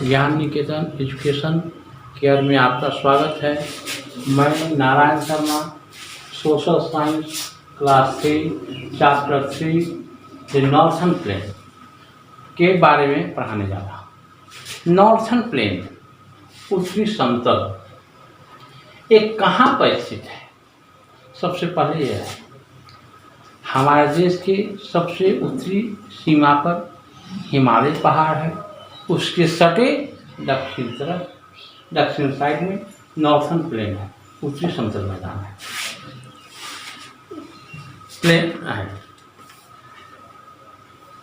ज्ञान निकेतन education care में आपका स्वागत है। मैं Narayan Sharma social science class 3 chapter 3 the northern plain के बारे में पढ़ाने जा रहा हूँ। नॉर्थर्न प्लेन उत्तरी समतल एक कहाँ पर स्थित है? सबसे पहले यह है हमारे देश के सबसे उत्तरी सीमा पर हिमालय पहाड़ है। उसके सटे दक्षिण साइड में नॉर्थर्न प्लेन है, उत्तरी समतल मैदान है, प्लेन है।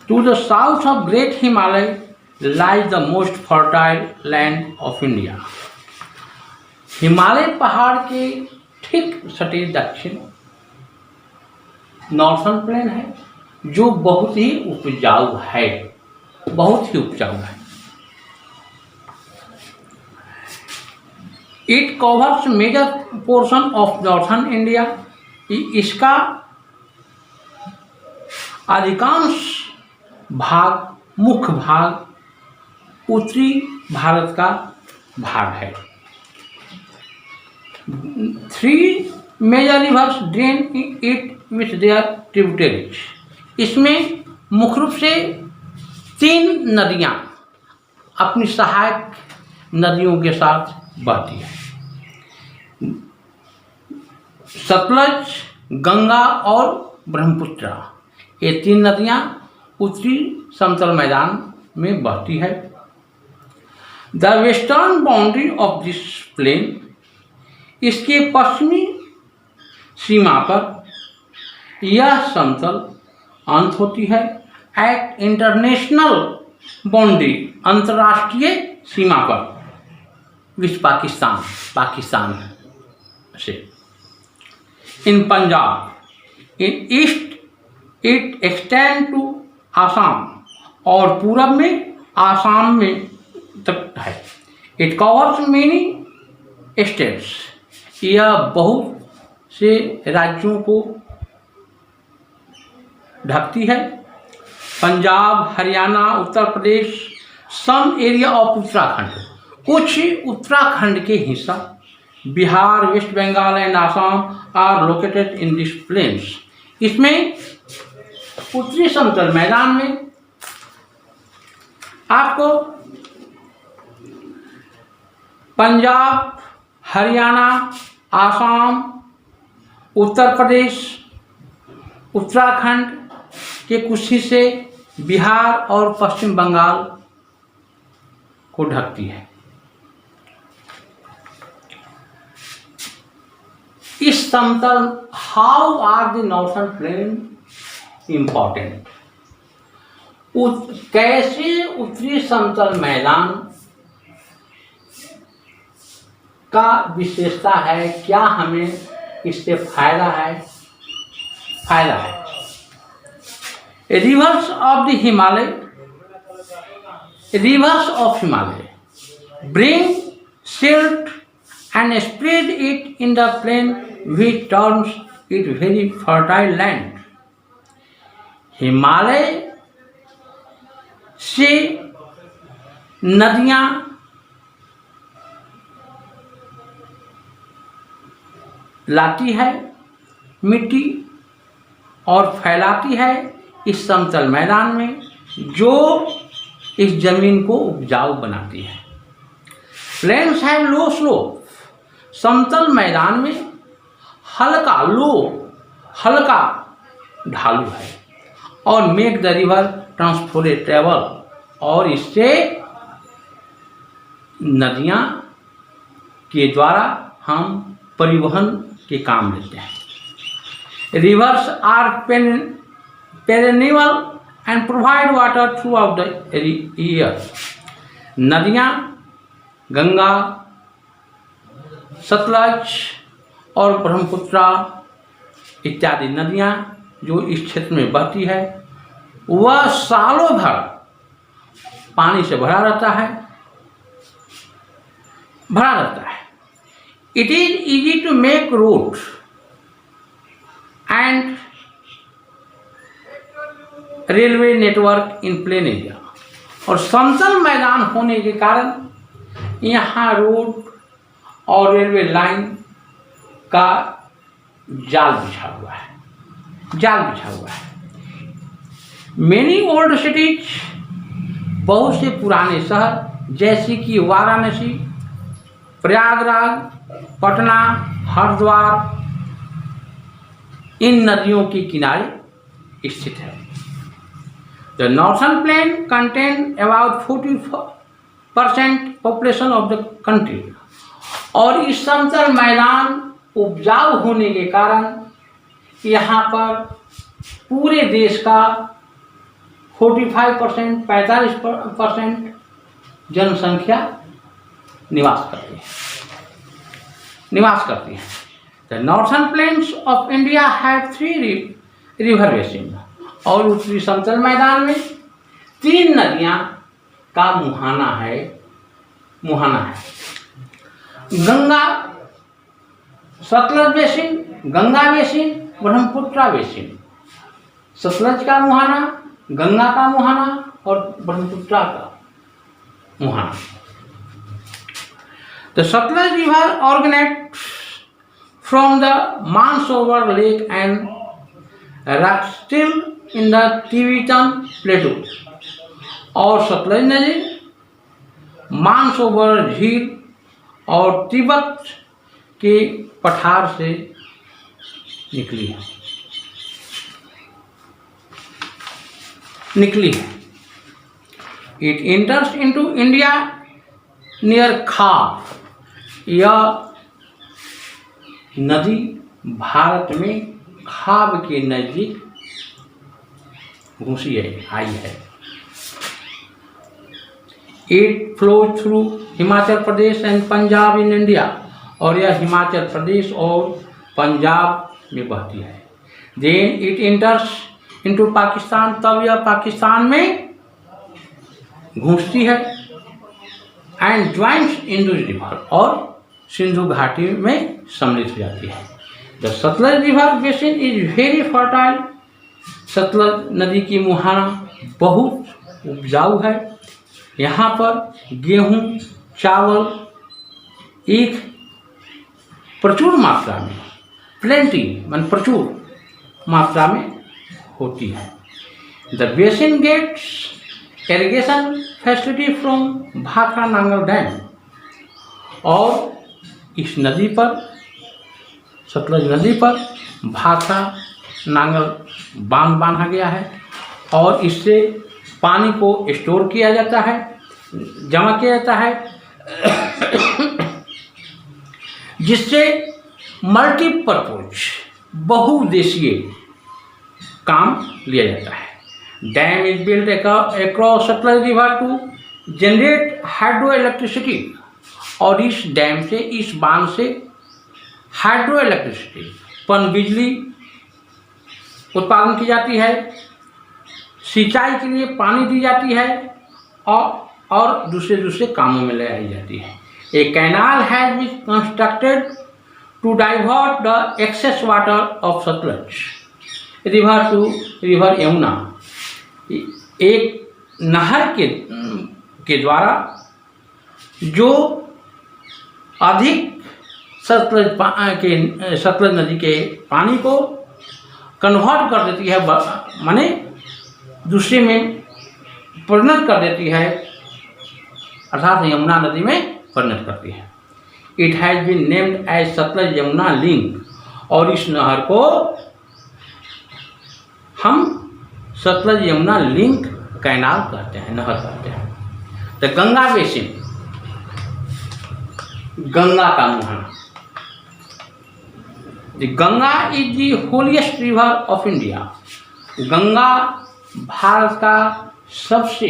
To the south of great Himalaya lies the most fertile land of India. Himalaya पहाड़ के ठीक सटे दक्षिण नॉर्थर्न प्लेन है, जो बहुत ही उपजाऊ है, बहुत ही उपजाऊ है। It covers major portion of northern India. इसका अधिकांश भाग, मुख्य भाग उत्तरी भारत का भाग है। 3 major rivers drain it with their tributaries. इसमें मुख्य रूप से 3 नदियां अपनी सहायक नदियों के साथ बहती है। सतलज, गंगा और ब्रह्मपुत्र, ये 3 नदियां उत्तरी समतल मैदान में बहती है। The western boundary of this plain, इसके पश्चिमी सीमा पर यह समतल अंत होती है। एट इंटरनेशनल बाउंड्री, अंतर्राष्ट्रीय सीमा पर, विच पाकिस्तान से। In Punjab, in east it extend to Assam, और पूरब में आसाम में तक है। इट कवर्स मेनी स्टेट्स, यह बहुत से राज्यों को ढकती है। Punjab, Haryana, Uttar Pradesh, some area of Uttarakhand, कुछ उत्तराखंड के हिस्सा, Bihar, west Bengal and Assam are located in this plains. इसमें उत्तरी समतल मैदान में आपको पंजाब, हरियाणा, आसाम, उत्तर प्रदेश, उत्तराखंड के कुछ हिस्से, बिहार और पश्चिम बंगाल को ढकती है। इस समतल, how are the northern plain important? कैसे उत्तरी समतल मैदान का विशेषता है, क्या हमें इससे फायदा है? Reverse of the Himalaya, rivers of Himalaya bring silt and spread it in the plain, which turns it very fertile land. Himalaya से नदियां लाती है मिट्टी और फैलाती है इस समतल मैदान में, जो इस जमीन को उपजाऊ बनाती है। प्लेन्स हैव लो स्लोप, समतल मैदान में हल्का ढालू है, और मेक द रिवर ट्रांसपोर्टेबल, और इससे नदियां के द्वारा हम परिवहन के काम लेते हैं। Rivers are perennial and provide water throughout the year. नदियाँ गंगा, सतलज और ब्रह्मपुत्र इत्यादि नदियाँ जो इस क्षेत्र में बहती है, वह सालों भर पानी से भरा रहता है। It is easy to make roads and railway network in plain area. और समतल मैदान होने के कारण यहाँ रोड और रेलवे लाइन का जाल बिछा हुआ है, मेनी ओल्ड सिटीज, बहुत से पुराने शहर जैसे कि वाराणसी, प्रयागराज, पटना, हरिद्वार इन नदियों के किनारे स्थित है। The northern plain contain about 40% population of the country, और इस समतल मैदान उपजाऊ होने के कारण यहाँ पर पूरे देश का 45% जनसंख्या निवास करती है। The northern plains of India have 3 river basin, और उत्तरी समतल मैदान में 3 नदियाँ का मुहाना है। Ganga, Sutlej basin, Ganga basin, Brahmaputra basin. Sutlej का मुहाना, गंगा का मुहाना और ब्रह्मपुत्र का मुहाना। The Sutlej river originates from the Mansover Lake and runs still in the Tibetan Plateau, और सतलज नदी मानसरोवर झील और तिब्बत के पठार से निकली है। It enters into India near खाब, यह नदी भारत में खाब के नजदीक घुसी आई है। It flow through Himachal Pradesh and Punjab in India, और यह हिमाचल प्रदेश और पंजाब में बहती है। Then it enters into Pakistan, तब यह पाकिस्तान में घुसती है। एंड ज्वाइंस इंडस रिवर, और सिंधु घाटी में सम्मिलित हो जाती है। The Sutlej river basin is very fertile, Sutlej नदी की मुहाना बहुत उपजाऊ है। यहाँ पर गेहूँ, चावल एक प्रचुर मात्रा में, प्लेंटी मान प्रचुर मात्रा में होती है। The basin gets irrigation facility from Bhakra Nangal dam, और इस नदी पर, सतलज नदी पर भाखड़ा नांगल बांध बांधा गया है, और इससे पानी को स्टोर किया जाता है, जमा किया जाता है, जिससे मल्टीपर्पज बहुउद्देशीय काम लिया जाता है। Dam is built across Sutlej river to generate hydro electricity, और इस डैम से, इस बांध से हाइड्रो इलेक्ट्रिसिटी पन बिजली उत्पादन की जाती है, सिंचाई के लिए पानी दी जाती है, और दूसरे कामों में लगाई जाती है। A canal has been constructed to divert the excess water of Sutlej river to river Yamuna, एक नहर के द्वारा जो अधिक सतलज नदी के पानी को कन्वर्ट कर देती है, माने दूसरे में परिणत कर देती है, अर्थात यमुना नदी में परिणत करती है। It has been named as Sutlej Yamuna link, और इस नहर को हम सतलज यमुना लिंक कैनाल कहते हैं, नहर कहते हैं। द गंगा बेसिन, गंगा का मुहाना। The Ganga is the holiest river of India, Ganga Bharat का सबसे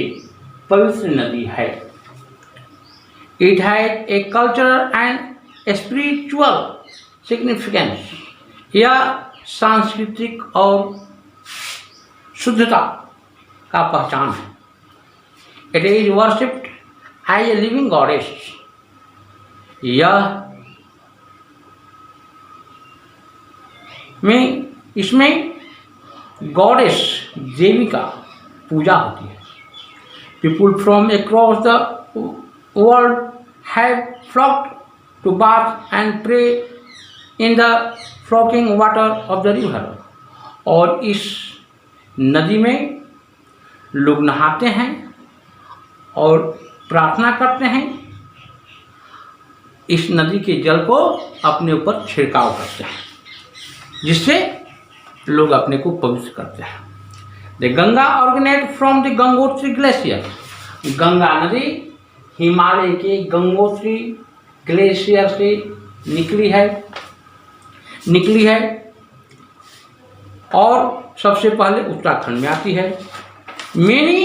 पवित्र नदी है। It has a cultural and spiritual significance, यह सांस्कृतिक और शुद्धता का पहचान है। It is worshipped as a living goddess, इसमें गॉडेस देवी का पूजा होती है। People from across the world have flocked to bath and pray in the flowing water of the river. और इस नदी में लोग नहाते हैं और प्रार्थना करते हैं, इस नदी के जल को अपने ऊपर छिड़काव करते हैं, जिससे लोग अपने को पवित्र करते हैं। The Ganga originate from the Gangotri glacier. Ganga नदी हिमालय के गंगोत्री ग्लेशियर से निकली है और सबसे पहले उत्तराखंड में आती है। मेनी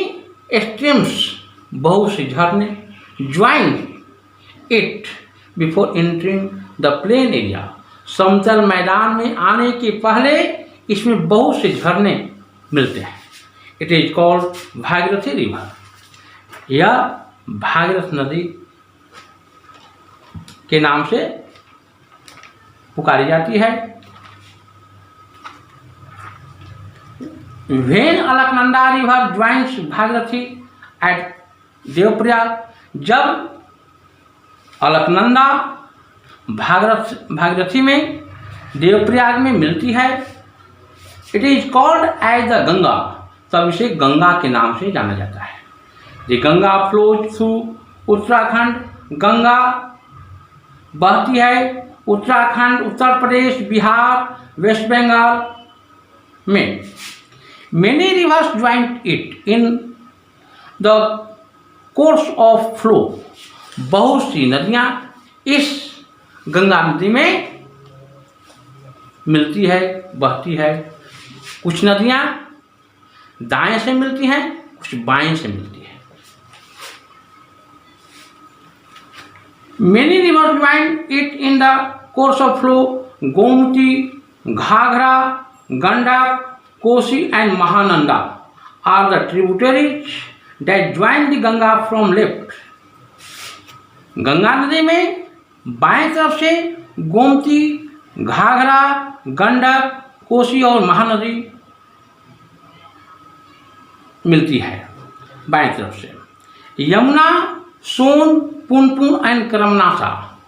स्ट्रीम्स, बहुत से झरने, join it before entering the plain area. समतल मैदान में आने के पहले इसमें बहुत से झरने मिलते हैं। It is called Bhagirathi river. यह भागीरथ नदी के नाम से पुकारी जाती है। When Alaknanda river joins Bhagirathi at Devprayag. जब अलकनंदा भागीरथी में देवप्रयाग में मिलती है, it is called as the Ganga, तब इसे गंगा के नाम से जाना जाता है। The Ganga flows through Uttarakhand. Ganga बहती है उत्तराखंड, उत्तर प्रदेश, बिहार, वेस्ट बंगाल में। Many rivers join it in the course of flow. बहुत सी नदियाँ इस गंगा नदी में मिलती है, बहती है। कुछ नदियाँ दाएं से मिलती हैं, कुछ बाएं से मिलती है। Many rivers join it in the course of flow. Gomti, Ghaghra, Gandak, Kosi and Mahananda are the tributaries that join the Ganga from left. Ganga नदी में बाएं तरफ से गोमती, घाघरा, गंडक, कोसी और महानदी मिलती है बाएं तरफ से। यमुना, सोन, पुनपुन एंड क्रमनासा।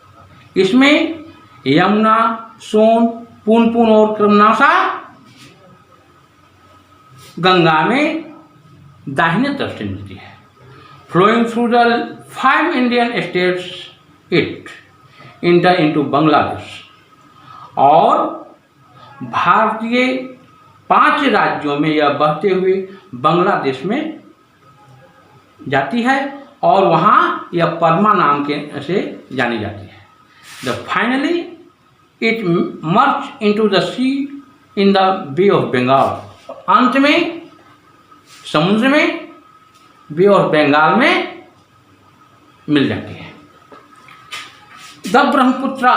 इसमें यमुना, सोन, पुनपुन और क्रमनासा गंगा में दाहिने तरफ से मिलती है। Flowing through the 5 Indian states it enter into Bangladesh. और भारतीय 5 राज्यों में यह बहते हुए बांग्लादेश में जाती है और वहाँ यह पद्मा नाम के से जानी जाती है। The finally it merge into the sea in the bay of Bengal. अंत में समुद्र में बे ऑफ बंगाल में मिल जाती है। द ब्रह्मपुत्रा।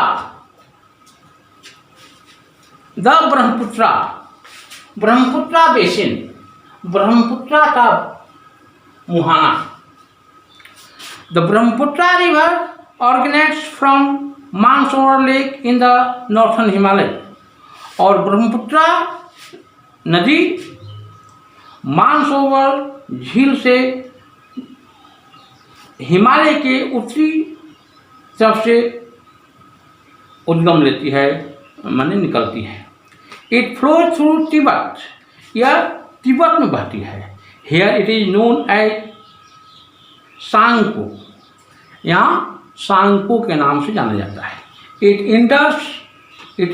ब्रह्मपुत्रा बेसिन, ब्रह्मपुत्रा का मुहाना। The Brahmaputra river originates from Mansarovar lake in the northern Himalaya. और ब्रह्मपुत्रा नदी मानसरोवर झील से हिमालय के उत्तरी तरफ से उद्गम लेती है, माने निकलती है। It flow through Tibet. यह तिब्बत में बहती है। Here it is known as Tsangpo. यहाँ सांगपो के नाम से जाना जाता है। It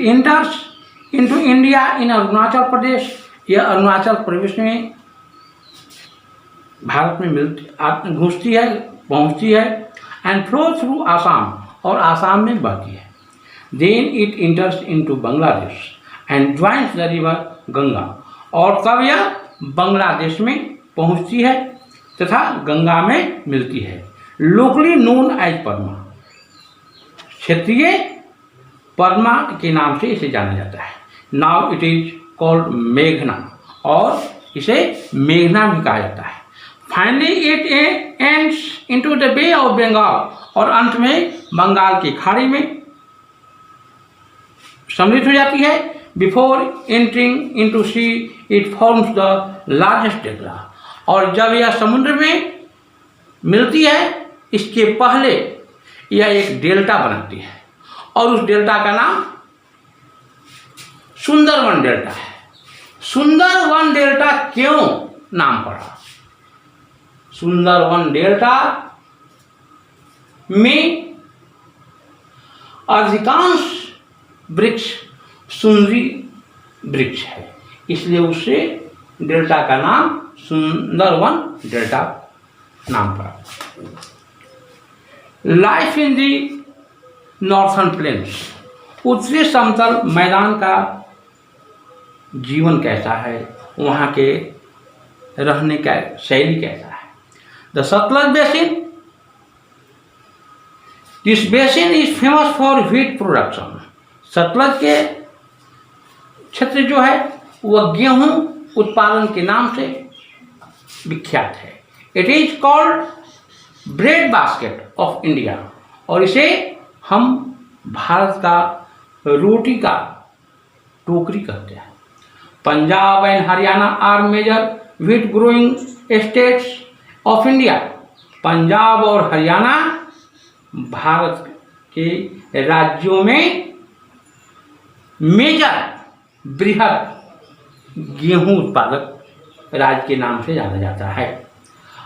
enters into India in Arunachal Pradesh. यह अरुणाचल प्रदेश में भारत में घुसती है, पहुँचती है। एंड फ्लो थ्रू आसाम, और आसाम में बहती है। Then it enters into Bangladesh and joins the river Ganga. और तब यह बांग्लादेश में पहुँचती है तथा गंगा में मिलती है। Locally known as Padma. क्षेत्रीय पद्मा के नाम से इसे जाना जाता है। नाउ इट इज कॉल्ड मेघना, और इसे मेघना भी कहा जाता है। Finally it ends into the bay of Bengal. और अंत में बंगाल की खाड़ी में सम्मिलित हो जाती है। Before entering into see it forms the largest delta. और जब यह समुद्र में मिलती है, इसके पहले यह एक डेल्टा बनाती है और उस डेल्टा का नाम सुंदरवन डेल्टा है। सुंदरवन डेल्टा क्यों नाम पड़ा? सुंदरवन डेल्टा में अधिकांश वृक्ष सुंदरी वृक्ष है, इसलिए उससे डेल्टा का नाम सुंदरवन डेल्टा नाम पड़ा। Life in the northern plains, उत्तरी समतल मैदान का जीवन कैसा है, वहाँ के रहने का शैली कैसा है। The Sutlej basin, this basin is famous for wheat production. Sutlej के क्षेत्र जो है वह गेहूं उत्पादन के नाम से विख्यात है। It is called bread basket of India, और इसे हम भारत का रोटी का टोकरी कहते हैं। Punjab and Haryana are major wheat growing states of India. Punjab और हरियाणा भारत के राज्यों में मेजर बृहद गेहूं उत्पादक राज्य के नाम से जाना जाता है।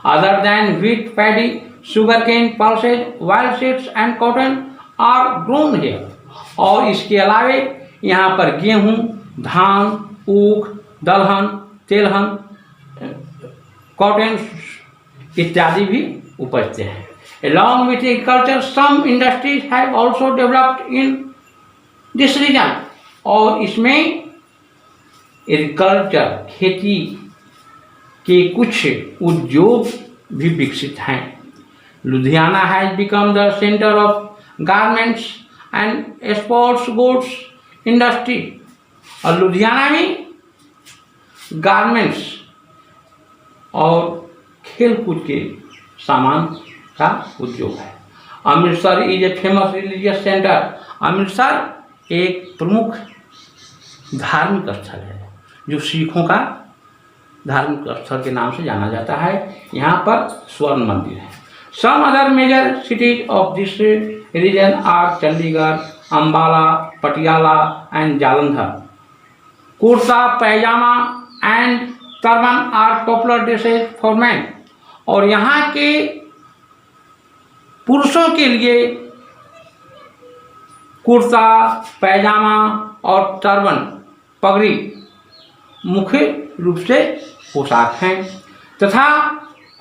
Other than wheat, paddy, sugar cane, pulses, wild seeds and cotton are grown here. और इसके अलावे यहाँ पर गेहूं, धान, ऊख, दलहन, तेलहन, कॉटन इत्यादि भी उपजते हैं। Along with agriculture, some industries have also developed in this region। और इसमें एग्रीकल्चर, खेती के कुछ उद्योग भी विकसित हैं। Ludhiana has become the centre of garments and sports goods industry. और लुधियाना में गारमेंट्स और खेलकूद के सामान का उद्योग है। Amritsar is a famous religious centre. Amritsar एक प्रमुख धार्मिक स्थल है जो सिखों का धार्मिक स्थल के नाम से जाना जाता है। यहाँ पर स्वर्ण मंदिर है। Some other major cities of this region are Chandigarh, Ambala, Patiala and Jalandhar. Kurta, pyjama and turban are popular dresses for man. और यहाँ के पुरुषों के लिए कुर्ता, पैजामा और टर्बन, पगड़ी मुख्य रूप से पोशाक हैं, तथा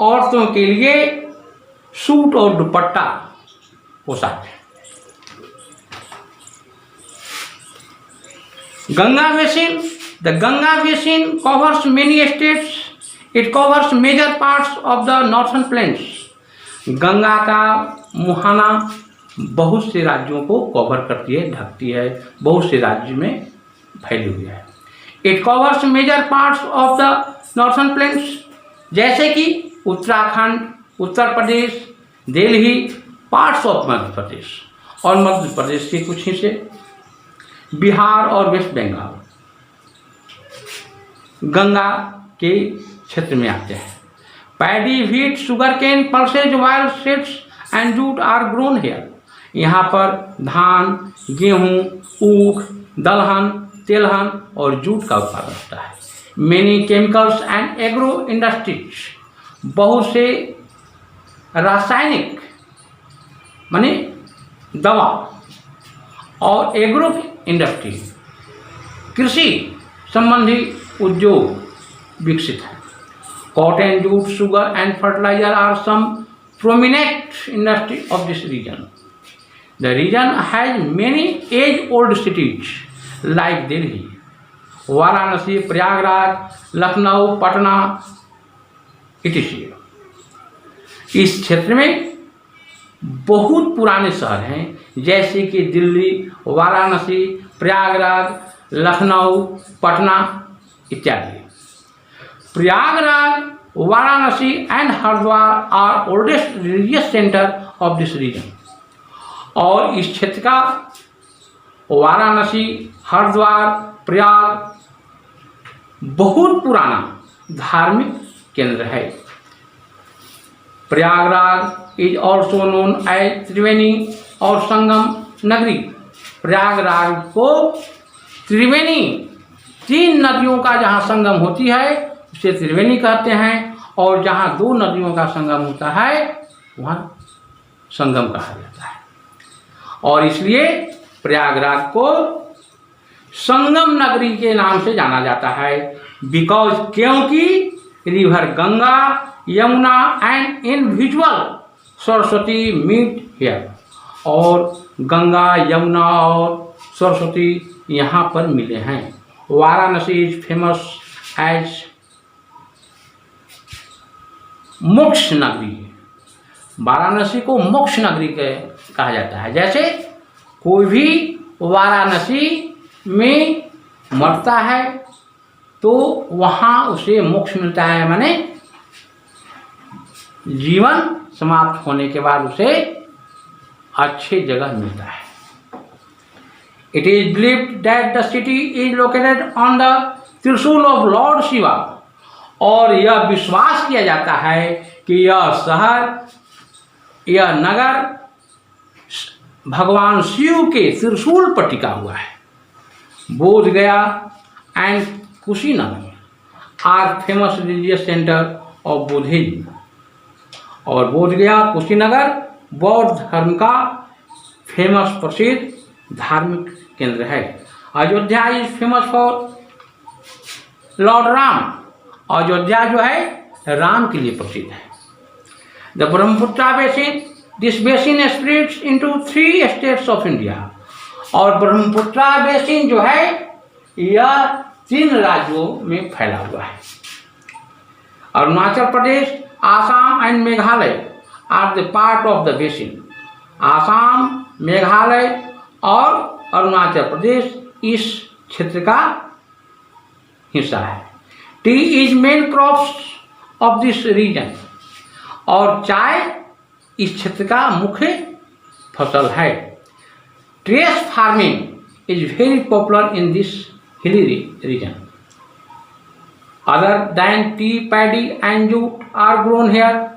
औरतों के लिए सूट और दुपट्टा पोशाक है। Ganga basin, the Ganga basin covers many states. It covers major parts of the northern plains. Ganga का मुहाना बहुत से राज्यों को कवर करती है, ढकती है, बहुत से राज्यों में फैली हुई है। It covers major parts of the northern plains, जैसे कि उत्तराखंड, उत्तर प्रदेश, दिल्ली, पार्ट्स ऑफ मध्य प्रदेश और मध्य प्रदेश के कुछ हिस्से, बिहार और वेस्ट बंगाल गंगा के क्षेत्र में आते हैं। Paddy, wheat, sugar cane, pulses, wild seeds and jute are grown here. यहाँ पर धान, गेहूँ, ऊख, दलहन, तेलहन और जूट का उत्पादन होता है। Many chemicals and agro industries, बहुत से रासायनिक माने दवा और एग्रो इंडस्ट्री, कृषि संबंधी उद्योग विकसित है। Cotton, jute, sugar and fertilizer are some prominent industry of this region. The region has many age-old cities like Delhi, Varanasi, Prayagraj, Lucknow, Patna etc. इस क्षेत्र में बहुत पुराने शहर हैं जैसे कि दिल्ली, वाराणसी, प्रयागराज, लखनऊ, पटना इत्यादि। Prayagraj, Varanasi and Haridwar are oldest religious center of this region। और इस क्षेत्र का वाराणसी, हरिद्वार, प्रयाग बहुत पुराना धार्मिक केंद्र है। Prayagraj is also known as Triveni और संगम नगरी। प्रयागराज को त्रिवेणी, 3 नदियों का जहाँ संगम होती है उसे त्रिवेणी कहते हैं, और जहाँ 2 नदियों का संगम होता है वहाँ संगम कहा जाता है। और इसलिए प्रयागराज को संगम नगरी के नाम से जाना जाता है, बिकॉज क्योंकि river Ganga, Yamuna and individual Saraswati meet here, और गंगा, यमुना और सरस्वती यहाँ पर मिले हैं। वाराणसी इज फेमस एज मोक्ष नगरी। वाराणसी को मोक्ष नगरी कहा जाता है। जैसे कोई भी वाराणसी में मरता है तो वहाँ उसे मोक्ष मिलता है, माने जीवन समाप्त होने के बाद उसे अच्छी जगह मिलता है। It is believed that the city is located on the त्रिशूल ऑफ लॉर्ड शिवा, और यह विश्वास किया जाता है कि यह शहर, यह नगर भगवान शिव के त्रिशूल पर टिका हुआ है। Bodh Gaya and Kushinagar are famous religious center of Buddhism, और बोध गया कुशीनगर बौद्ध धर्म का फेमस प्रसिद्ध धार्मिक केंद्र है। Ayodhya is famous for Lord Ram, Ayodhya जो है राम के लिए प्रसिद्ध है। The Brahmaputra basin, this basin splits into 3 states of India, और ब्रह्मपुत्र बेसिन जो है यह 3 राज्यों में फैला हुआ है। Arunachal Pradesh, Assam and Meghalaya are the part of the basin. Assam, Meghalaya और अरुणाचल प्रदेश इस क्षेत्र का हिस्सा है। Tea is main crops of this region, और चाय इस क्षेत्र का मुख्य फसल है। Terrace farming is very popular in this hilly region. Other than tea, paddy and jute are grown here.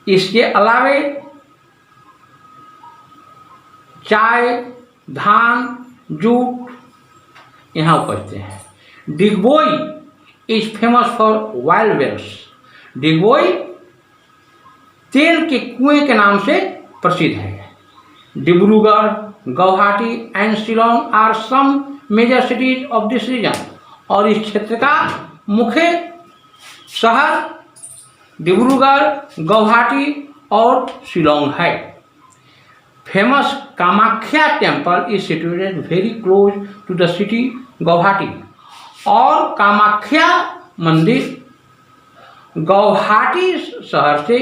इसके अलावे चाय, धान, जूट यहाँ उपजते हैं। Digboi is famous for wild wells. Digboi तेल के कुएं के नाम से प्रसिद्ध है। Dibrugarh, Guwahati and Shillong are some major cities of this region, और इस क्षेत्र का मुख्य शहर डिब्रूगढ़, गुवाहाटी और शिलोंग है। Famous Kamakhya temple is situated very close to the city Guwahati, और कामाख्या मंदिर गुवाहाटी शहर से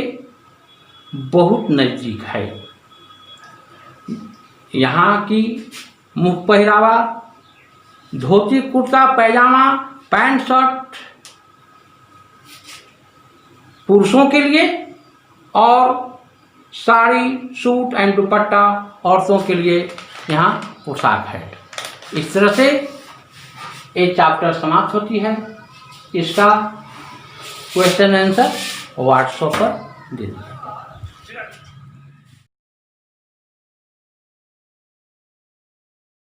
बहुत नज़दीक है। यहाँ की मुख्य पहरावा धोती, कुर्ता, पैजामा, पैंट, शर्ट पुरुषों के लिए, और साड़ी, सूट एंड दुपट्टा औरतों के लिए यहाँ पोशाक है। इस तरह से ये चैप्टर समाप्त होती है। इसका क्वेश्चन आंसर व्हाट्सएप पर दे दीजिए।